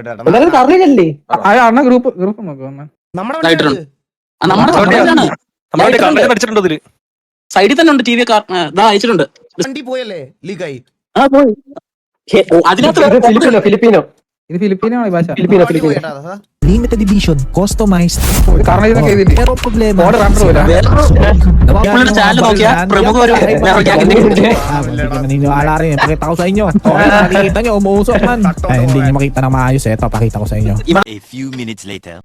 എന്തായാലും പറഞ്ഞില്ലേ അണ്ണ ഗ്രൂപ്പ് നോക്കാം സൈഡിൽ തന്നെ ഉണ്ട് ടി വി അയച്ചിട്ടുണ്ട്. വണ്ടി പോയല്ലേ ലീക്കായി പോയി അതിനകത്ത് ഫിലിപ്പീനോ ഇത് ഫിലിപ്പീനോ ഭാഷ. Limited edition, customized. കാരണം ഇതിനൊക്കെ ഇതില്ല. Pero problema. ചാനൽ നോക്കിയാ പ്രമുഖ ഒരു Hindi ka naniniwala rin. Pakita ko sa inyo. Nakikita nyo, umuusok man. Hindi nyo makita na maayos. Ito, pakita ko sa inyo. A few minutes later.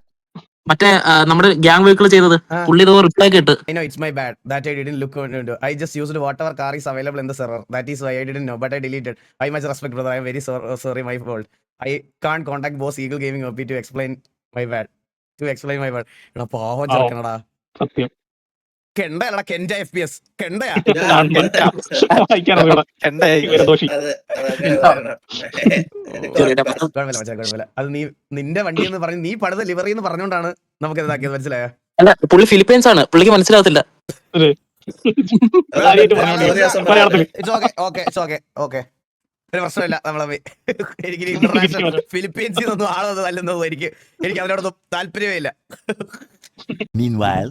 മറ്റേ നമ്മുടെ gang vehicle ചെയ്തത് പുള്ളി ഇതോ reply കേട്ട്. I know it's my bad that I didn't look into. I just used whatever car is available in the server. That is why I didn't know, but I deleted. I much respect, brother. I am very sorry, my fault. I can't contact boss Eagle Gaming OP to explain my bad. എടാ പാവം ചെറുക്കണടാ. കെണ്ടല്ലടാ കെൻഡ FPS കെണ്ടയാ. കുഴപ്പമില്ല. അത് നീ നിന്റെ വണ്ടി എന്ന് പറഞ്ഞ് നീ പണിത ലിവറി എന്ന് പറഞ്ഞോണ്ടാണ് നമുക്ക് ഇതാക്കിയത്, മനസ്സിലായോ? അല്ല പുള്ളി ഫിലിപ്പീൻസ് ആണ്, പുള്ളിക്ക് മനസ്സിലാവത്തില്ല. ഒരു പ്രശ്നമില്ല. നമ്മളെ എനിക്ക് ഇന്റർനാഷണൽ ഫിലിപ്പീൻസിൽ നിന്നും ആളൊന്നും അല്ലെന്നതും എനിക്ക് അതിനോടൊന്നും താല്പര്യമേ ഇല്ല. Meanwhile.